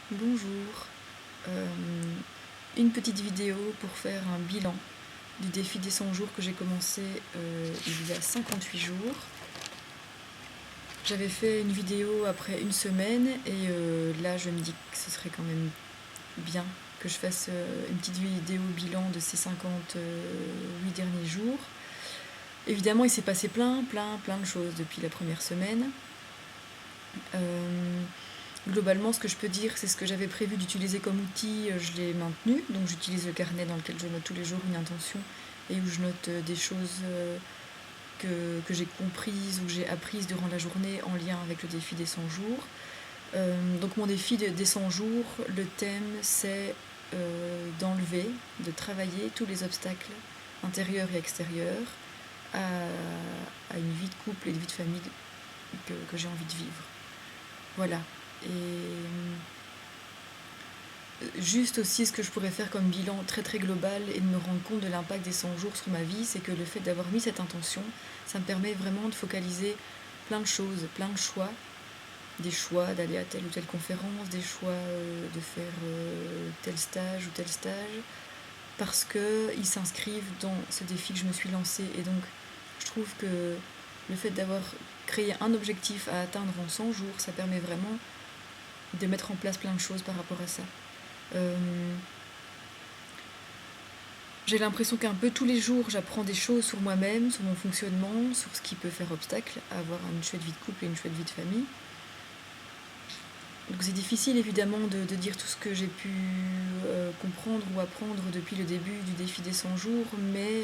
Bonjour, Euh, une petite vidéo pour faire un bilan du défi des 100 jours que j'ai commencé il y a 58 jours. J'avais fait une vidéo après une semaine et là je me dis que ce serait quand même bien que je fasse une petite vidéo bilan de ces 58 derniers jours. Évidemment il s'est passé plein de choses depuis la première semaine. Globalement, ce que je peux dire, c'est ce que j'avais prévu d'utiliser comme outil, je l'ai maintenu. Donc j'utilise le carnet dans lequel je note tous les jours une intention et où je note des choses que j'ai comprises ou que j'ai apprises durant la journée en lien avec le défi des 100 jours. Donc mon défi des 100 jours, le thème c'est d'enlever, de travailler tous les obstacles intérieurs et extérieurs à une vie de couple et de vie de famille que j'ai envie de vivre. Voilà. Et juste aussi, ce que je pourrais faire comme bilan très très global et de me rendre compte de l'impact des 100 jours sur ma vie, c'est que le fait d'avoir mis cette intention, ça me permet vraiment de focaliser plein de choses, plein de choix, des choix d'aller à telle ou telle conférence, des choix de faire tel stage ou tel stage, parce qu'ils s'inscrivent dans ce défi que je me suis lancé. Et donc, je trouve que le fait d'avoir créé un objectif à atteindre en 100 jours, ça permet vraiment de mettre en place plein de choses par rapport à ça. J'ai l'impression qu'un peu tous les jours, j'apprends des choses sur moi-même, sur mon fonctionnement, sur ce qui peut faire obstacle à avoir une chouette vie de couple et une chouette vie de famille. Donc c'est difficile évidemment de dire tout ce que j'ai pu comprendre ou apprendre depuis le début du défi des 100 jours, mais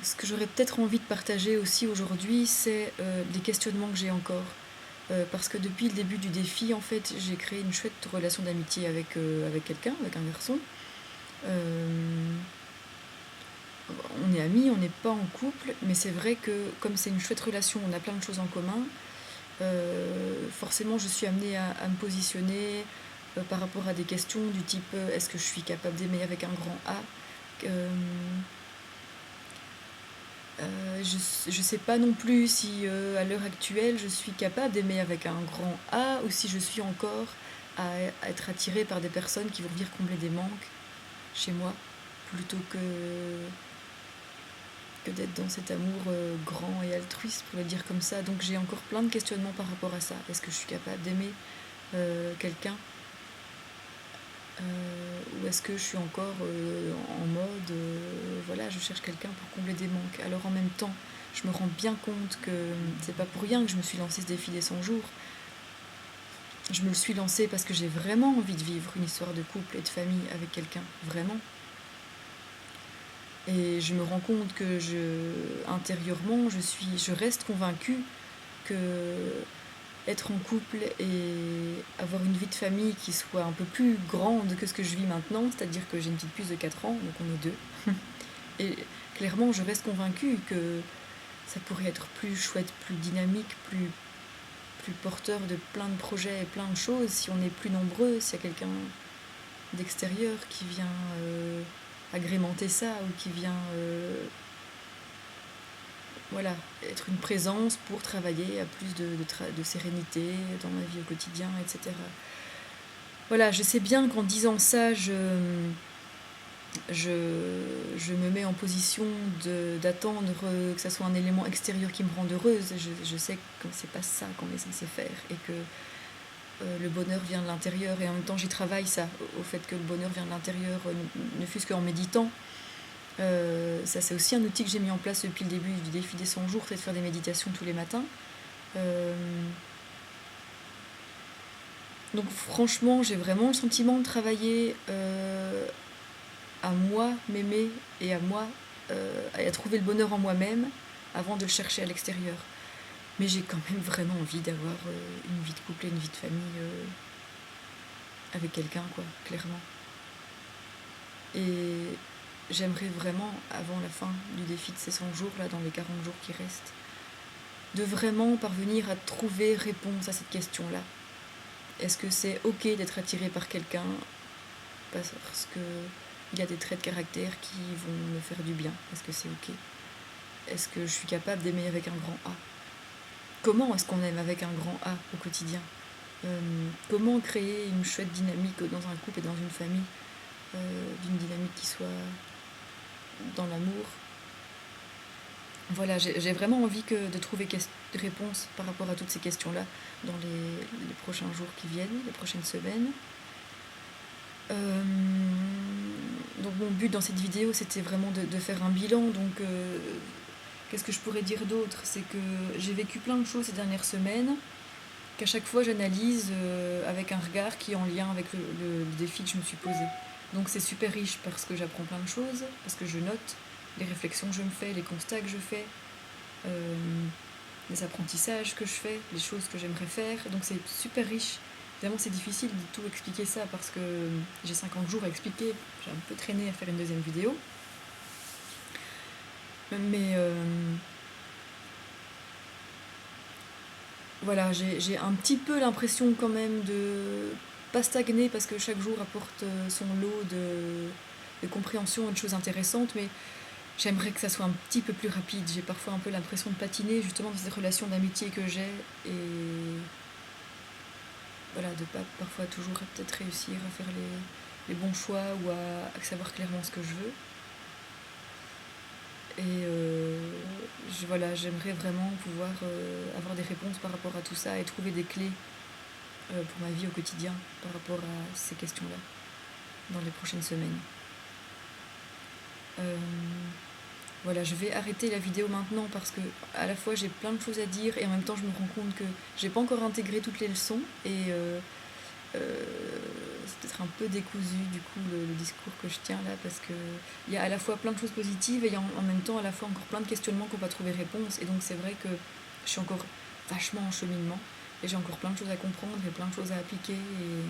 ce que j'aurais peut-être envie de partager aussi aujourd'hui, c'est des questionnements que j'ai encore. Parce que depuis le début du défi, en fait, j'ai créé une chouette relation d'amitié avec quelqu'un, avec un garçon. On est amis, on n'est pas en couple, mais c'est vrai que comme c'est une chouette relation, on a plein de choses en commun. Forcément, je suis amenée à me positionner par rapport à des questions du type est-ce que je suis capable d'aimer avec un grand A. Je ne sais pas non plus si à l'heure actuelle je suis capable d'aimer avec un grand A ou si je suis encore à être attirée par des personnes qui vont venir combler des manques chez moi plutôt que d'être dans cet amour grand et altruiste, pour le dire comme ça. Donc j'ai encore plein de questionnements par rapport à ça. Est-ce que je suis capable d'aimer quelqu'un ou est-ce que je suis encore en mode voilà, je cherche quelqu'un pour combler des manques. Alors en même temps, je me rends bien compte que c'est pas pour rien que je me suis lancé ce défi des 100 jours. Je me le suis lancé parce que j'ai vraiment envie de vivre une histoire de couple et de famille avec quelqu'un, vraiment. Et je me rends compte que intérieurement, je reste convaincue que être en couple et avoir une vie de famille qui soit un peu plus grande que ce que je vis maintenant, c'est-à-dire que j'ai une petite puce de 4 ans, donc on est deux. Et clairement, je reste convaincue que ça pourrait être plus chouette, plus dynamique, plus porteur de plein de projets et plein de choses si on est plus nombreux, s'il y a quelqu'un d'extérieur qui vient agrémenter ça ou qui vient voilà, être une présence pour travailler à plus de sérénité dans ma vie au quotidien, etc. Voilà, je sais bien qu'en disant ça, je me mets en position d'attendre que ça soit un élément extérieur qui me rende heureuse. Je sais que c'est pas ça qu'on est censé faire et que le bonheur vient de l'intérieur et en même temps j'y travaille ça, au fait que le bonheur vient de l'intérieur, ne fût-ce qu'en méditant. Ça c'est aussi un outil que j'ai mis en place depuis le début du défi des 100 jours, c'est de faire des méditations tous les matins. Donc franchement j'ai vraiment le sentiment de travailler à moi m'aimer et à moi à trouver le bonheur en moi-même avant de le chercher à l'extérieur. Mais j'ai quand même vraiment envie d'avoir une vie de couple et une vie de famille avec quelqu'un, quoi, clairement. Et j'aimerais vraiment, avant la fin du défi de ces 100 jours, là, dans les 40 jours qui restent, de vraiment parvenir à trouver réponse à cette question-là. Est-ce que c'est ok d'être attiré par quelqu'un parce qu'il y a des traits de caractère qui vont me faire du bien? Est-ce que c'est ok? Est-ce que je suis capable d'aimer avec un grand A? comment est-ce qu'on aime avec un grand A au quotidien? Comment créer une chouette dynamique dans un couple et dans une famille, d'une dynamique qui soit dans l'amour. Voilà, j'ai vraiment envie de trouver des réponses par rapport à toutes ces questions-là dans les prochains jours qui viennent, les prochaines semaines. Donc mon but dans cette vidéo, c'était vraiment de faire un bilan. Donc qu'est-ce que je pourrais dire d'autre? C'est que j'ai vécu plein de choses ces dernières semaines, qu'à chaque fois j'analyse avec un regard qui est en lien avec le défi que je me suis posé. Donc c'est super riche parce que j'apprends plein de choses, parce que je note les réflexions que je me fais, les constats que je fais, les apprentissages que je fais, les choses que j'aimerais faire. Donc c'est super riche. Évidemment, c'est difficile de tout expliquer ça parce que j'ai 50 jours à expliquer. J'ai un peu traîné à faire une deuxième vidéo. Mais voilà, j'ai un petit peu l'impression quand même de pas stagner parce que chaque jour apporte son lot de compréhension et de choses intéressantes, mais j'aimerais que ça soit un petit peu plus rapide. J'ai parfois un peu l'impression de patiner justement dans ces relations d'amitié que j'ai et voilà, de pas parfois toujours peut-être réussir à faire les bons choix ou à savoir clairement ce que je veux. Et voilà, j'aimerais vraiment pouvoir avoir des réponses par rapport à tout ça et trouver des clés pour ma vie au quotidien par rapport à ces questions-là dans les prochaines semaines. Voilà, je vais arrêter la vidéo maintenant parce que à la fois j'ai plein de choses à dire et en même temps je me rends compte que j'ai pas encore intégré toutes les leçons et c'est peut-être un peu décousu du coup le discours que je tiens là parce que il y a à la fois plein de choses positives et en même temps à la fois encore plein de questionnements qu'on va trouver réponse et donc c'est vrai que je suis encore vachement en cheminement et j'ai encore plein de choses à comprendre et plein de choses à appliquer et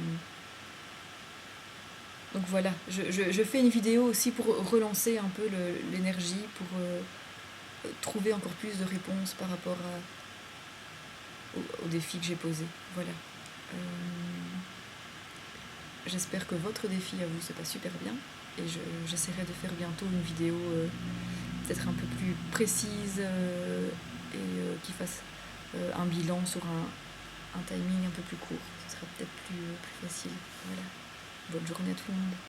donc voilà, je fais une vidéo aussi pour relancer un peu l'énergie, pour trouver encore plus de réponses par rapport aux défis que j'ai posés. Voilà. J'espère que votre défi à vous se passe super bien et j'essaierai de faire bientôt une vidéo peut-être un peu plus précise et qui fasse un bilan sur un timing un peu plus court. Ce sera peut-être plus facile. Voilà. Bonne journée à tout le monde.